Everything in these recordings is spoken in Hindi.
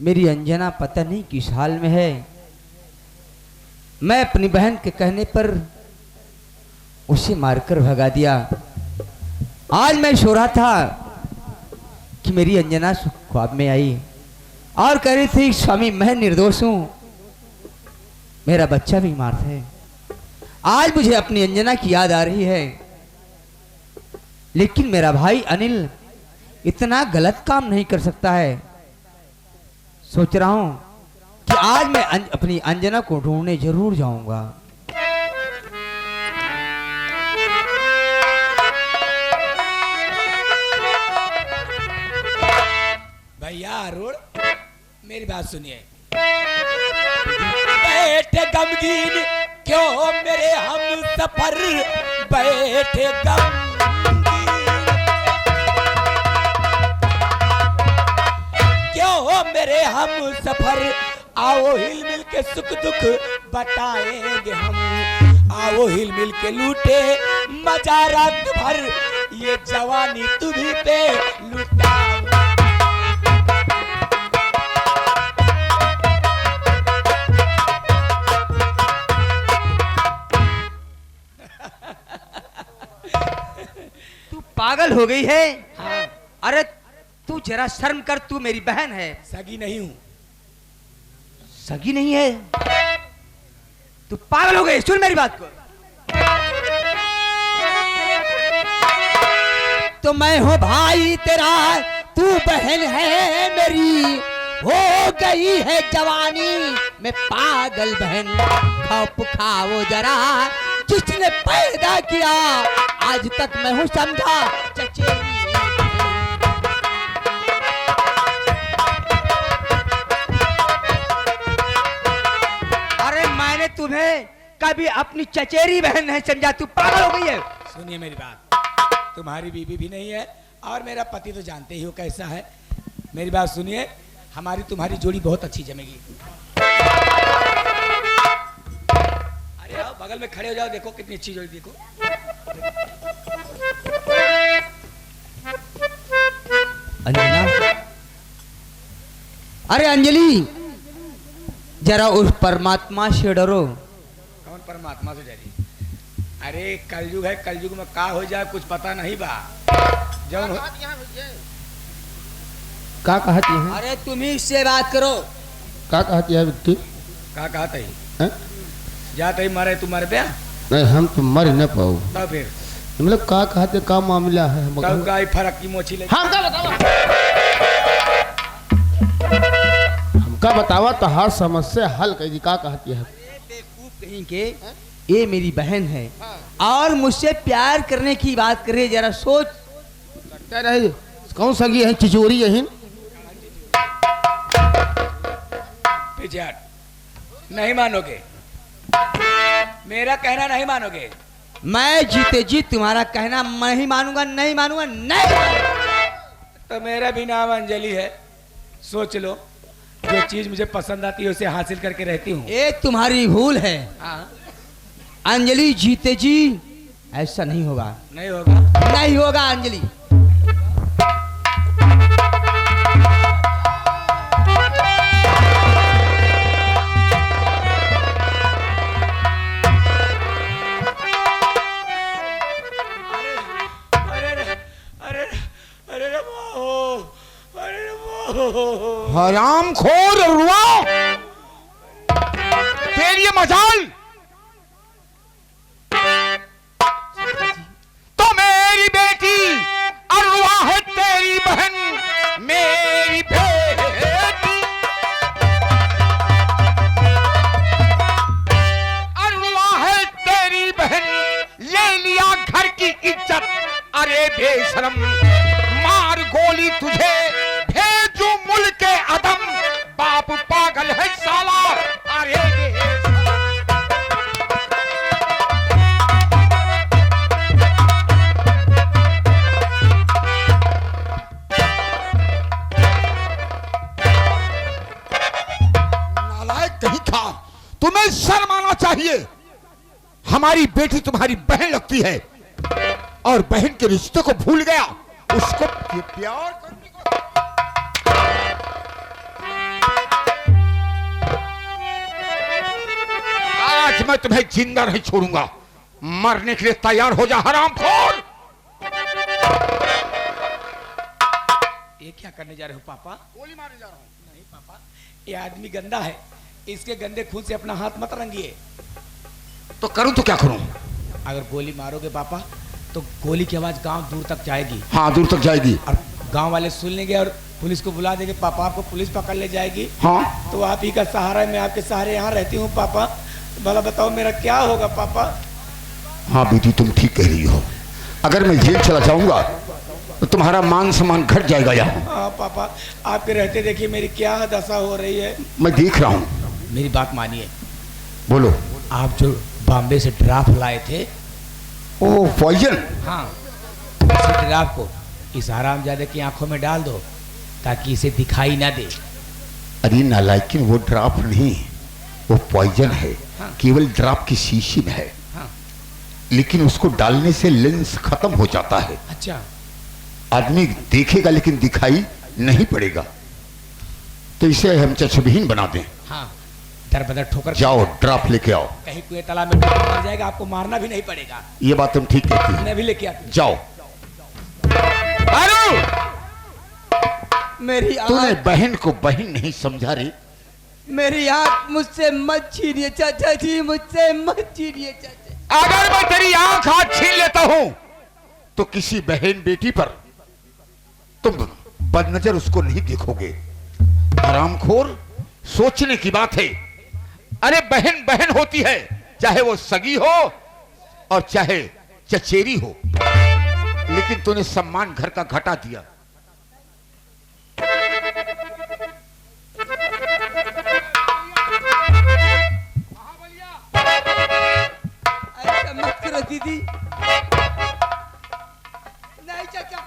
मेरी अंजना पता नहीं किस हाल में है। मैं अपनी बहन के कहने पर उसे मारकर भगा दिया। आज मैं सो रहा था कि मेरी अंजना ख्वाब में आई और कह रही थी स्वामी मैं निर्दोष हूं, मेरा बच्चा बीमार है। आज मुझे अपनी अंजना की याद आ रही है, लेकिन मेरा भाई अनिल इतना गलत काम नहीं कर सकता है। सोच रहा हूं कि आज मैं अपनी अंजना को ढूंढने जरूर जाऊंगा। भैया अरुण, मेरी बात सुनिए। बैठे गमगीन क्यों मेरे हम सफर, बैठे गमगीन क्यों मेरे हम सफर, आओ हिल मिल के सुख दुख बताएंगे हम, आओ हिल मिल के लूटे मजा रात भर, ये जवानी तुम्ही पे लुटा। पागल हो गई है? हाँ। अरे तू जरा शर्म कर, तू मेरी बहन है। सगी नहीं हूं। सगी नहीं है? तू पागल हो गई, सुन मेरी बात को। तो मैं हूं भाई तेरा, तू बहन है मेरी, हो गई है जवानी में पागल बहन। खाओ पुखाओ जरा जिसने पैदा किया, आज तक मैं हूं समझा चचेरी। अरे मैंने तुम्हें कभी अपनी चचेरी बहन नहीं समझा, तू पागल हो गई है। सुनिए मेरी बात, तुम्हारी बीवी भी नहीं है और मेरा पति तो जानते ही हो कैसा है। मेरी बात सुनिए, हमारी तुम्हारी जोड़ी बहुत अच्छी जमेगी। अरे आओ बगल में खड़े हो जाओ, देखो कितनी अच्छी जोड़ी, देखो। अंजना, अरे अंजलि जरा उस परमात्मा से डरो। कौन परमात्मा से डरी? अरे कलयुग है, कलयुग में का हो जाए कुछ पता नहीं बा। जब का कहती है? अरे तुम ही इससे बात करो। का कहती है बिट्टी? का कहता ही हैं? जाते ही मरे तुम्हारे पे नहीं, हम तो मर न पाओ। तब फिर मतलब का कहते का मामला है? तब गाय फरक की मोची लगी। हमका बतावा, हमका बतावा तो हर समस्या हल कर। का कहती है? बेवकूफ कहीं के, ये मेरी बहन है और मुझसे प्यार करने की बात कर रही है, जरा सोच। लगता रहे कौन सगी है? चिचोरी है। पीछे हट, नहीं मानोगे, मेरा कहना नहीं मानोगे। मैं जीते जी तुम्हारा कहना नहीं मानूंगा, नहीं मानूंगा, नहीं मानूंगा। तो मेरा भी नाम अंजलि है। सोच लो, जो चीज मुझे पसंद आती है उसे हासिल करके रहती हूँ। ये तुम्हारी भूल है। हाँ। अंजलि जीते जी ऐसा नहीं होगा। नहीं होगा? नहीं होगा अंजलि। हराम खोर रुआ, तेरी मजाल तो मेरी बेटी अरुआ है, तेरी बहन मेरी बेटी। अरुआ है तेरी बहन, ले लिया घर की इज्जत। अरे बेशरम, मार गोली तुझे, भेजू मुल्क के अदम, बाप पागल है साला। अरे नालायक कहीं का, तुम्हें शर्म आना चाहिए। हमारी बेटी तुम्हारी बहन लगती है और बहन के रिश्ते को भूल गया, उसको प्यार करने को। मैं तुम्हें जिंदा नहीं छोड़ूंगा। मरने के लिए तैयार हो जा हरामखोर। ये क्या करने जा रहे हो पापा? गोली मारने जा रहा हूँ। नहीं पापा, ये आदमी गंदा है, इसके गंदे खून से अपना हाथ मत रंगिए। तो करूं तो क्या करूं? अगर गोली मारोगे पापा तो गोली की आवाज गांव दूर तक जाएगी। हाँ, दूर तक जाएगी। और गांव वाले सुन लेंगे और पुलिस को बुला देंगे। पापा आपको पुलिस पकड़ ले जाएगी। हाँ, तो आप ही का सहारा है, मैं आपके सहारे यहाँ रहती हूँ पापा। भला बताओ मेरा क्या होगा पापा? हाँ बेटी, तुम ठीक कह रही हो। अगर मैं जेल चला जाऊंगा तो तुम्हारा मान सम्मान घट जाएगा यहाँ। हाँ पापा, आपके रहते देखिए मेरी क्या दशा हो रही है। मैं देख रहा हूँ। मेरी बात मानिए। बोलो। आप जो बॉम्बे से ड्राफ्ट लाए थे, ओ पॉइजन। हाँ, इसी ड्राफ्ट को इस हरामजादे की आंखों में डाल दो ताकि इसे दिखाई ना दे। अरे नालायकिन, वो ड्राफ्ट नहीं, वो पॉइजन है। हाँ। केवल ड्राफ्ट की शीशी में है। हाँ। लेकिन उसको डालने से लेंस खत्म हो जाता है। अच्छा। आदमी देखेगा लेकिन दिखाई नहीं पड़ेगा। तो इसे हम चशमहीन बना दें। हाँ, दर बदर ठोकर जाओ, ड्राफ्ट लेके आओ। कहीं कुएं तालाब में डूब मर जाएगा, आपको मारना भी नहीं पड़ेगा। ये बात तुम ठीक कहती हो। मैं भी लेके आती हूँ। जाओ। मेरी तूने आँख, बहन को बहन नहीं समझा रे। मेरी आँख मुझसे मत छीनिए चाचा जी, मुझसे मत छीनिए चाचा। अगर मैं तेरी आंख हाथ छीन लेता हूं तो किसी बहन बेटी पर तुम बदनजर उसको नहीं देखोगे। हरामखोर, सोचने की बात है। अरे बहन बहन होती है, चाहे वो सगी हो और चाहे चचेरी हो। लेकिन तूने सम्मान घर का घटा दिया। ऐसा मत करो दीदी। नहीं चाचा।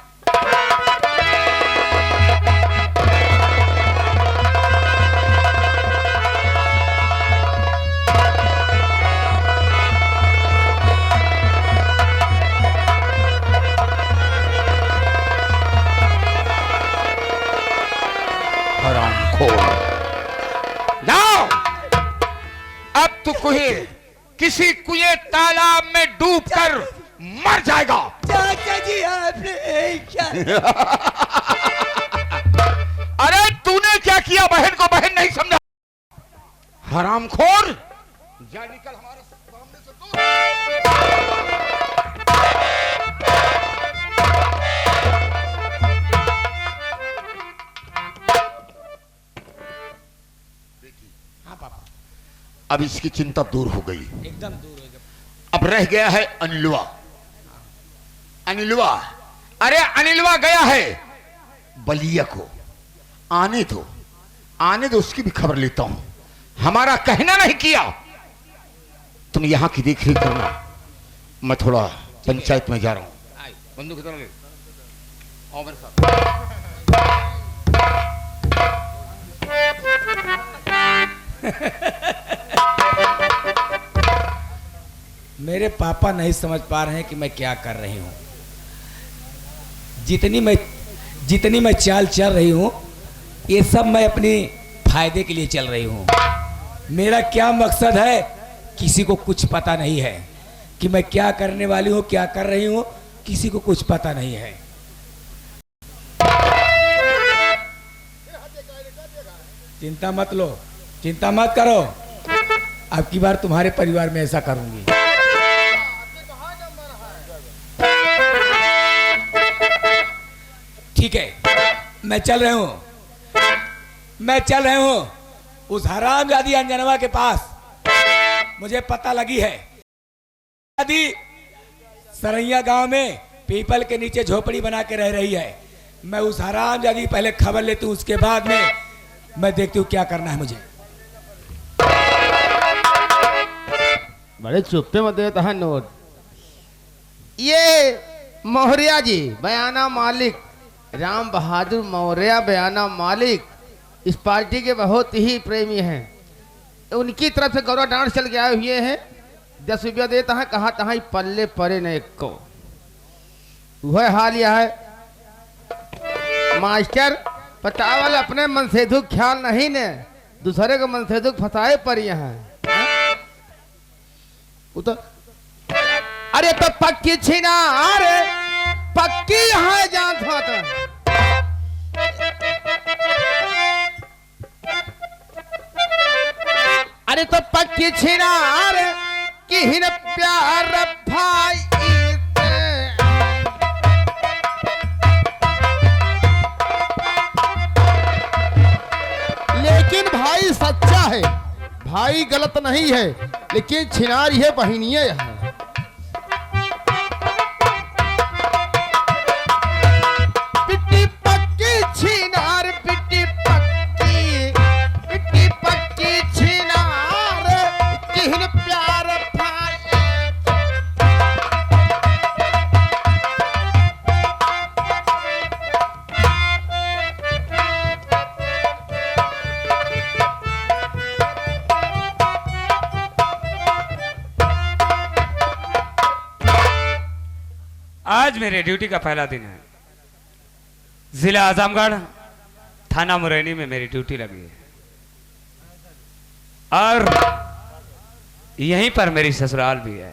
हरामखोर, जाओ। अब तो किसी कुएं तालाब में डूबकर मर जाएगा। चाचा जी आपने क्या? अरे तूने क्या किया? बहन को बहन नहीं समझा। हरामखोर, जा निकल हमारे सामने से दूर। हाँ पापा, अब इसकी चिंता दूर हो गई। एकदम दूर हो गया। अब रह गया है अनिलवा। अनिलवा, अरे अनिलवा गया है बलिया को। आने दो, आने दो, उसकी भी खबर लेता हूं। हमारा कहना नहीं किया। तुम यहां की देख रेख करना, मैं थोड़ा पंचायत में जा रहा हूं। बंदूक इधर ले आओ मेरे साथ। मेरे पापा नहीं समझ पा रहे हैं कि मैं क्या कर रही हूँ। जितनी मैं चाल चल रही हूँ, ये सब मैं अपने फायदे के लिए चल रही हूँ। मेरा क्या मकसद है किसी को कुछ पता नहीं है कि मैं क्या करने वाली हूँ, क्या कर रही हूँ, किसी को कुछ पता नहीं है। चिंता मत लो, चिंता मत करो। अब की बार तुम्हारे परिवार में ऐसा करूंगी। ठीक है, मैं चल रही हूं उस हरामजादी अंजनवा के पास। मुझे पता लगी है दादी सरैया गांव में पीपल के नीचे झोपड़ी बना के रह रही है। मैं उस हरामजादी की पहले खबर लेती हूं, उसके बाद में मैं देखती हूँ क्या करना है मुझे। बड़े चुप्पे में देता है नोट। ये मौर्या जी बयाना मालिक, राम बहादुर मौर्य बयाना मालिक, इस पार्टी के बहुत ही प्रेमी हैं। उनकी तरफ से गौरव डांस चल के आए हुए हैं। 10 रुपया देता है, कहा तहा पल्ले परे न को। वह हाल यह है मास्टर, पता वाला अपने मन से दुख ख्याल नहीं ने, दूसरे को मन से दुख फसाए पर यहाँ उतर। अरे तो पक्की छिनार पक्की है जान था। अरे तो पक्की छिनार की हिन प्यार भाई। लेकिन भाई सच्चा है, भाई गलत नहीं है, लेकिन छिनार ये बहनिया है। पिट्टी पक्की छिनार पिट्टी पक्की छिनार किहन प्यार भाई। आज मेरे ड्यूटी का पहला दिन है। जिला आजमगढ़ थाना मुरैनी में मेरी ड्यूटी लगी है और यहीं पर मेरी ससुराल भी है।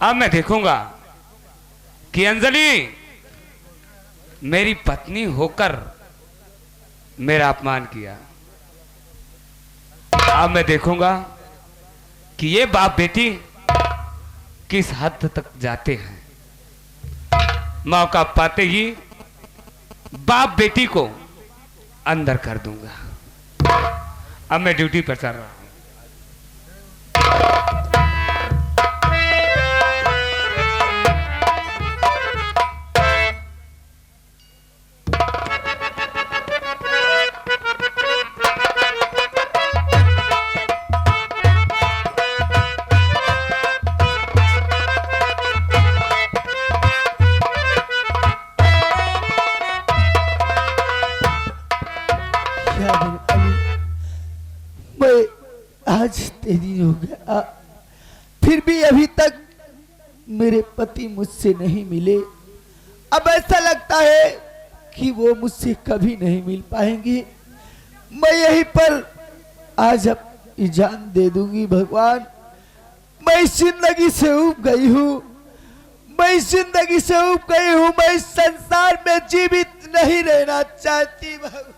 अब मैं देखूंगा कि अंजलि मेरी पत्नी होकर मेरा अपमान किया। अब मैं देखूंगा कि ये बाप बेटी किस हद तक जाते हैं। मौका पाते ही बाप बेटी को अंदर कर दूंगा। अब मैं ड्यूटी पर चल रहा हूं। आज तेरी हो गया, फिर भी अभी तक मेरे पति मुझसे नहीं मिले। अब ऐसा लगता है कि वो मुझसे कभी नहीं मिल पाएंगे। मैं यहीं पर आज अपनी जान दे दूंगी। भगवान, मैं इस जिंदगी से ऊब गई हूँ, मैं इस जिंदगी से ऊब गई हूँ। मैं इस संसार में जीवित नहीं रहना चाहती। भगवान,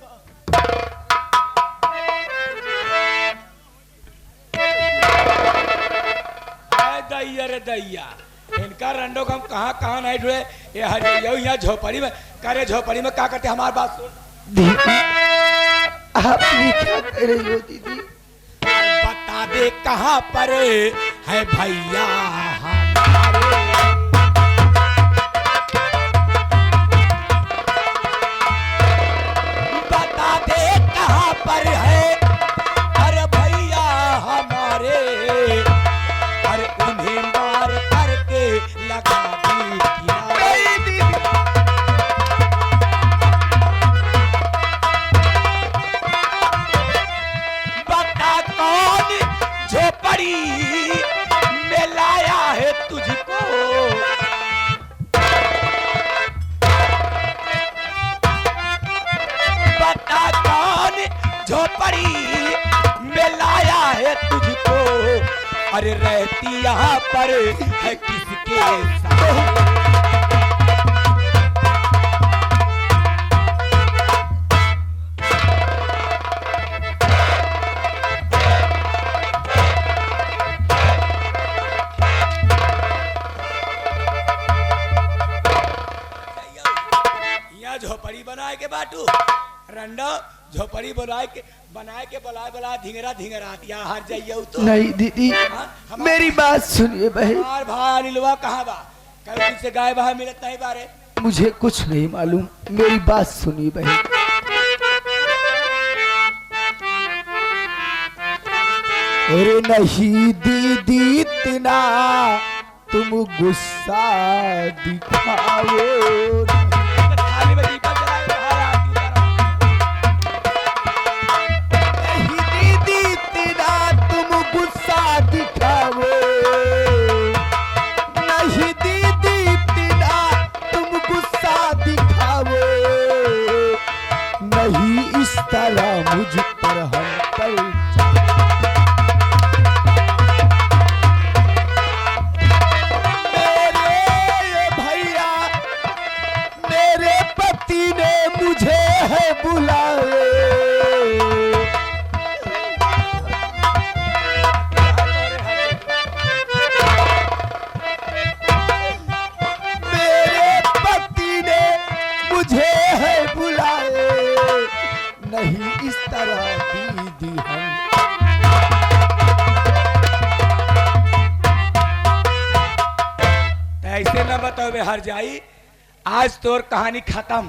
दैया रे दैया, इनका रंडो हम कहाँ नहीं ढूंढे। यहाँ झोपड़ी में करे, झोपड़ी में क्या करते? हमारी बात सुन। दीदी, आप ये क्या कर रही हो? दीदी बता दे कहाँ पर है भैया हमारे। बता दे कहाँ पर है अरे भैया हमारे। उन्हें मार करके लगा दी किनारे। बता कौन झोपड़ी में लाया है तुझको? बता कौन झोपड़ी में लाया है तुझको? अरे रहती यहाँ पर है किसके साथ? यहाँ झोपड़ी बनाए के बाटू रंडा, झोपड़ी बनाए के बुलाए धिंगरा दिया हर जाइए तो। नहीं दीदी, मेरी बात सुनिए बहन। भाई अनिलवा कहाँ बा? कल दिन से गाय बाहर मिलत नहीं बारे। मुझे कुछ नहीं मालूम, मेरी बात सुनिए बहन। अरे नहीं दीदी इतना तुम गुस्सा दिखाओ। मुझ पर हम पर ऐसे न बताओ बे हर जाई। आज तोर कहानी खत्म।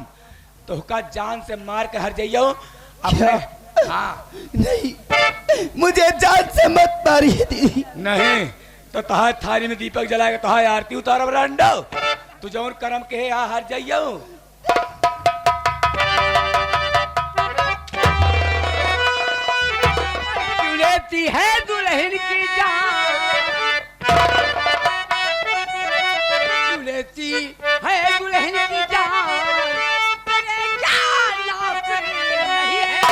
तो का जान से मार के हर जाइयो अपने। हाँ नहीं, मुझे जान से मत मारिए दीदी। नहीं तो तहार थाली में दीपक जलाएगा, तहार आरती उतारब रंडो। तू जौन कर्म के आ हर जाइयो। लेती है दुल्हन की जान, लेती है दुल्हन की जान, तेरे जान लाख नहीं है।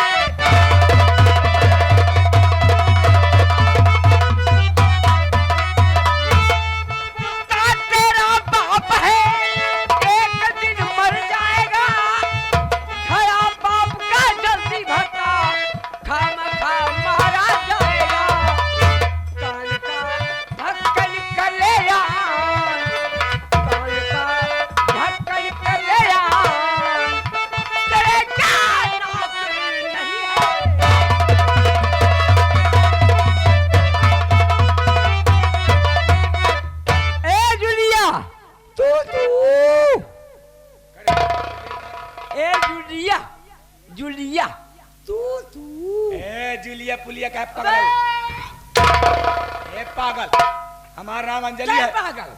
का तेरा बाप है एक दिन मर जाएगा, खया बाप का जल्दी भक्का खामखा मारा जाएगा। कान का ढक्कन कर ले यार, कान का ढक्कन कर ले यार, तेरे क्या नाक नहीं है। ए जूलिया, तू ए जूलिया, जूलिया तू ए जूलिया पुलिया का पागल। ए पागल, हमारा नाम अंजलि क्या है। पागल?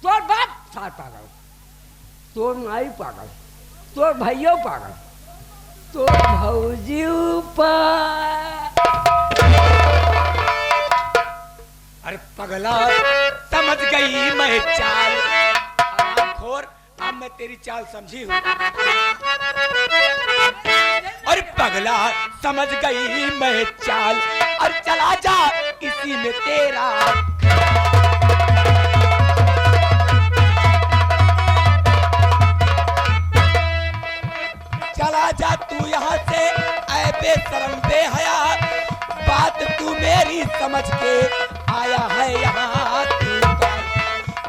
तोर बाप था पागल, तोर माई पागल, तोर भाइयों पागल, तोर भौजी अरे पगला, समझ गई मैं चाल। खोर, अब मैं तेरी चाल समझी हूँ। अरे पगला, समझ गई मैं चाल। और चला जा इसी में तेरा। चला जा तू यहाँ से, ऐ बेशरम बेहया। बात तू मेरी समझ के आया है यहाँ तू का।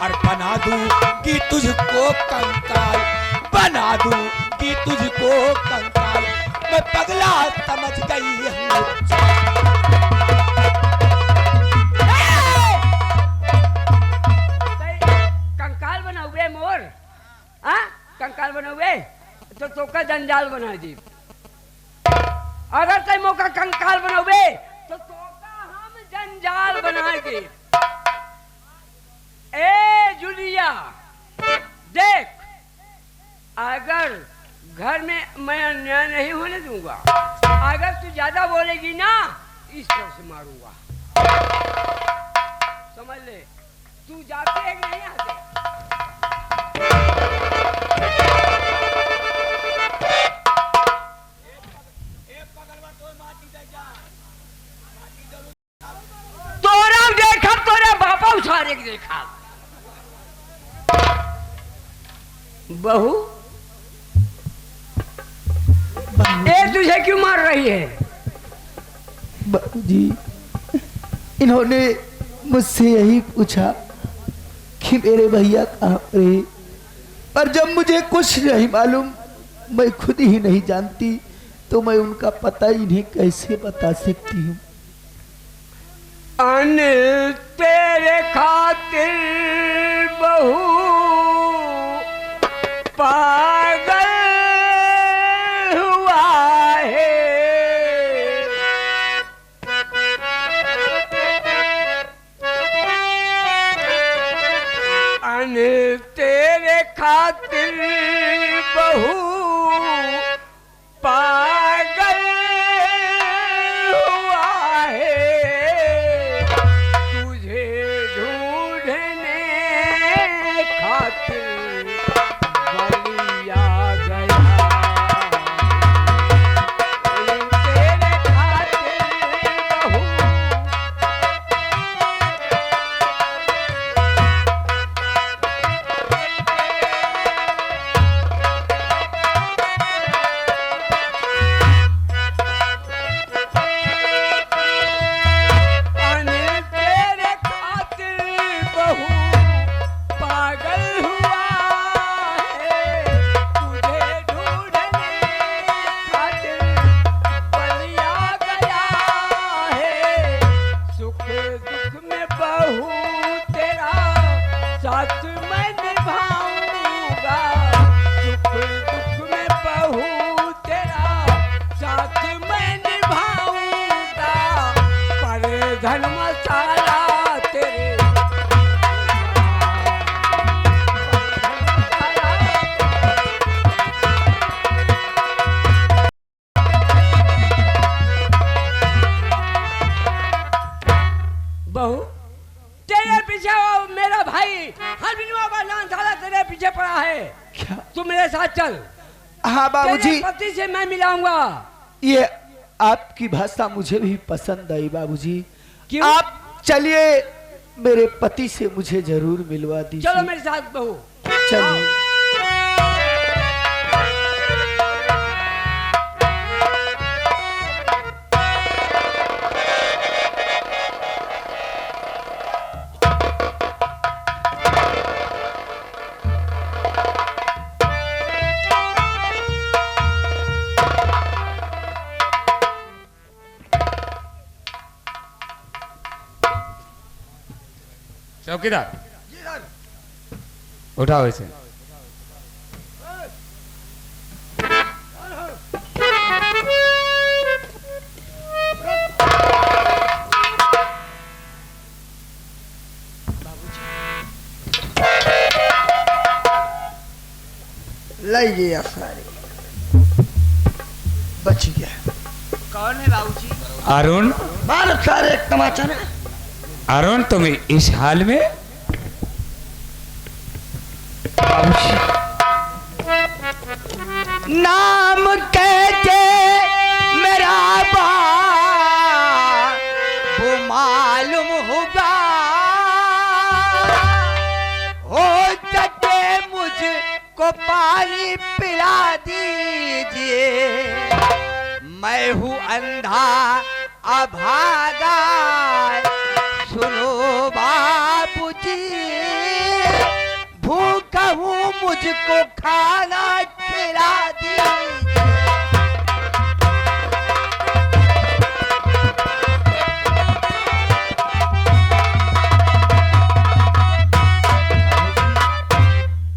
और बना दूं कि तुझको कंकाल, बना दूं कि तुझको कंकाल। मैं पगला समझ गई हूँ। कंकाल बना हुए मोर, हाँ कंकाल बना हुए तो तोका जंजाल बना दी। अगर तय मौका कंकाल बना हुए तो तोका हम जंजाल बनाएंगे। ए जूलिया देख, अगर घर में मैं अन्याय नहीं होने दूंगा, अगर तू ज्यादा बोलेगी ना इस तरह से मारूंगा। समझ ले, तू जाते है कि नहीं आते? तोरा देखा, तोरे बापा उछारे के देखा। बहू ए तुझे क्यों मार रही है? बाबूजी, इन्होंने मुझसे यही पूछा कि मेरे भैया कहाँ रहे, पर जब मुझे कुछ नहीं मालूम, मैं खुद ही नहीं जानती, तो मैं उनका पता इन्हें कैसे बता सकती हूँ। अन तेरे खातिर बहू पागल हुआ है, अन तेरे खातिर बहू पागल हुआ है, तुझे ढूंढने खातिर बलिया गया, तेरे खातिर बहू दुख में बहू तेरा साथ मैंने पान मसाला तेरे बहू तेरे पीछे वो मेरा भाई हर बिनुआ का नाम साला तेरे पीछे पड़ा है। क्या? तू मेरे साथ चल। हाँ बाबूजी, तेरे पति से मैं मिलाऊंगा। ये आपकी भाषा मुझे भी पसंद आई बाबूजी। क्यों? आप चलिए, मेरे पति से मुझे जरूर मिलवा दीजिए। चलो मेरे साथ बहू। चलिए। चौकीदार उठाओ इसे। लाइए सारे, बच गया। कौन है बाबूजी? अरुण, मारो सारे एक तमाचा ना। अरुण तुम इस हाल में? नाम कहते मेरा बाप वो मालूम होगा, हो सके मुझको पानी पिला दीजिए। मैं हूँ अंधा अभागा, सुनो बाबूजी, भूखा हूँ मुझको खाना खिला दीजिए।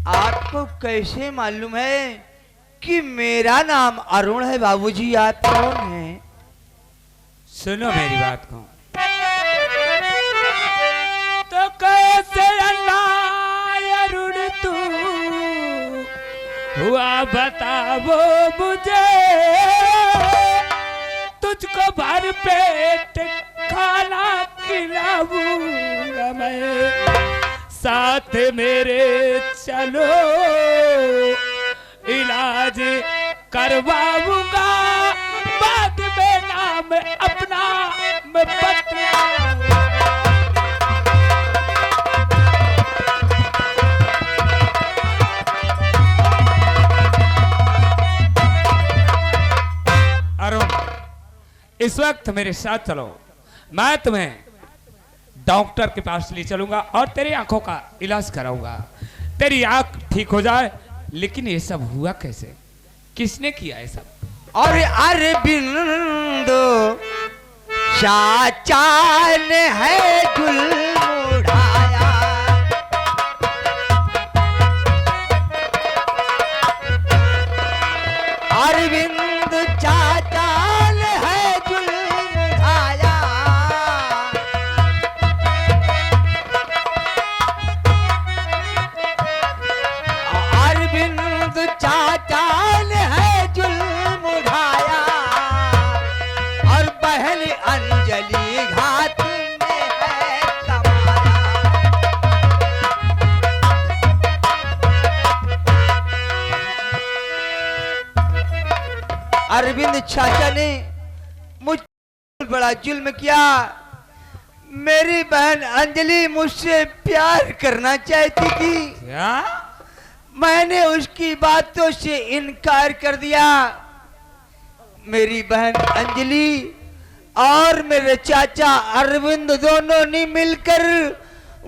आपको कैसे मालूम है कि मेरा नाम अरुण है बाबूजी? आप कौन हैं? सुनो मेरी बात को। तो कैसे अल्लाह अरुण तू हुआ बताओ मुझे, तुझको भर पेट खाना खिलाऊंगा मैं, साथ मेरे चलो इलाज करवाऊंगा, बाद में नाम अपना मैं बतलाऊंगा। अरुण, इस वक्त मेरे साथ चलो, मैं तुम्हें डॉक्टर के पास ले चलूंगा और तेरी आंखों का इलाज कराऊंगा, तेरी आंख ठीक हो जाए। लेकिन ये सब हुआ कैसे, किसने किया ये सब? और अरविंद चाचा ने है जुल्म उठाया, अरविंद चाचा ने है जुल्म उठाया। अरविंद चाचा ने है जुल्म उठाया, और बहन अंजलि घात में है समाया। अरविंद चाचा ने मुझ पर बड़ा जुल्म किया। मेरी बहन अंजलि मुझसे प्यार करना चाहती थी, क्या? मैंने उसकी बातों से इनकार कर दिया। मेरी बहन अंजलि और मेरे चाचा अरविंद दोनों ने मिलकर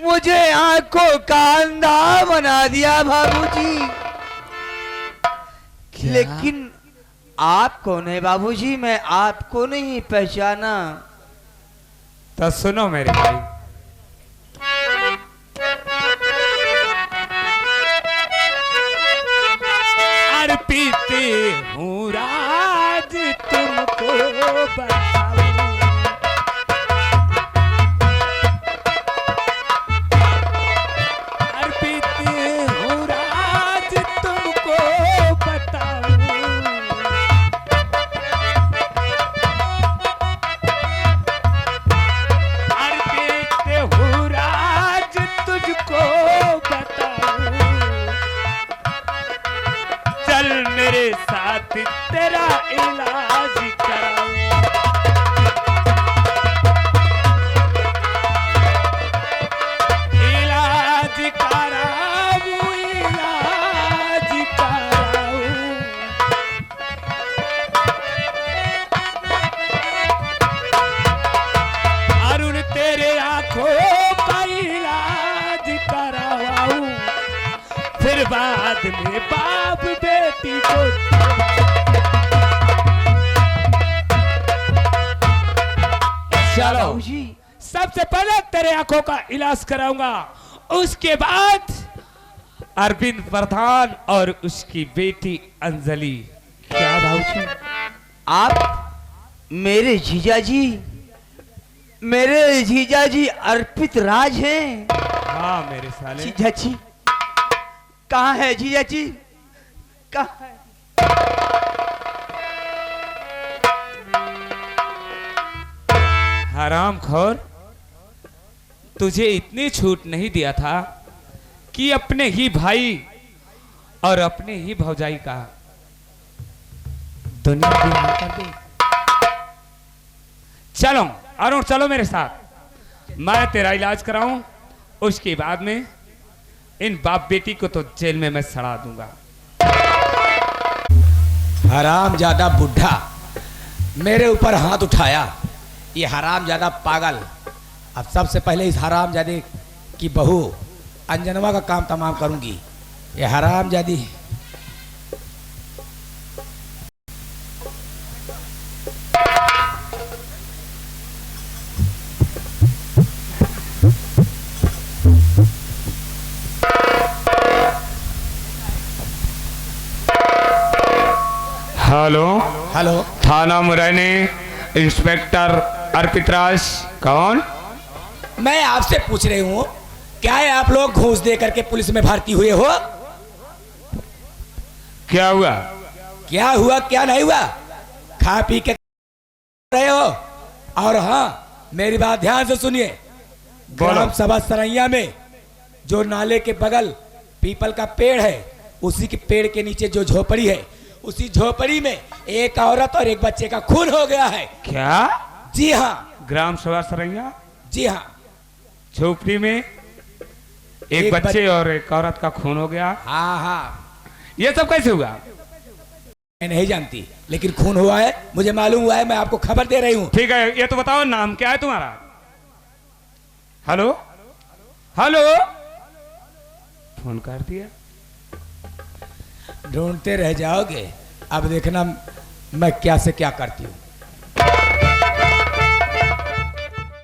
मुझे आंखों का अंधा बना दिया बाबूजी। क्या? लेकिन आप कौन है बाबूजी? मैं आपको नहीं पहचाना। तो सुनो मेरे भाई, अर्पित हूँ राज तुमको बताऊं, बाद में बाप बेटी को। चलो सबसे पहले तेरे आंखों का इलाज कराऊंगा, उसके बाद अरविंद प्रधान और उसकी बेटी अंजलि। क्या भाऊजी, आप मेरे जीजाजी अर्पित राज हैं? हाँ मेरे साले। जीजाजी कहाँ है? जीजाजी कहाँ है? हरामखोर, तुझे इतनी छूट नहीं दिया था कि अपने ही भाई और अपने ही भौजाई का दुनिया बिहार कर दे। चलो अरुण, चलो मेरे साथ, मैं तेरा इलाज कराऊं, उसके बाद में इन बाप बेटी को तो जेल में मैं सड़ा दूंगा। हराम ज्यादा बुढ़ा मेरे ऊपर हाथ उठाया, ये हराम ज्यादा पागल। अब सबसे पहले इस हराम जादे की बहू अंजनवा का काम तमाम करूंगी। ये हराम जादी हेलो हेलो, थाना मुरैनी, इंस्पेक्टर अर्पित राज। कौन? मैं आपसे पूछ रही हूँ, क्या है आप लोग घूस दे करके पुलिस में भर्ती हुए हो? क्या हुआ? क्या हुआ क्या नहीं हुआ, खा पी के रहे हो? और हाँ, मेरी बात ध्यान से सुनिए। ग्राम सभा सरैया में जो नाले के बगल पीपल का पेड़ है, उसी के पेड़ के नीचे जो झोपड़ी है, उसी झोपड़ी में एक औरत और एक बच्चे का खून हो गया है। क्या? जी हाँ, ग्राम सभा सरैया, जी हाँ। झोपड़ी में एक बच्चे और एक औरत का खून हो गया। हाँ हाँ, ये सब कैसे हुआ? मैं नहीं जानती, लेकिन खून हुआ है, मुझे मालूम हुआ है, मैं आपको खबर दे रही हूँ। ठीक है, ये तो बताओ नाम क्या है तुम्हारा? हेलो हेलो, फोन कर दिया। ढूंढते रह जाओगे, अब देखना मैं क्या से क्या करती हूँ।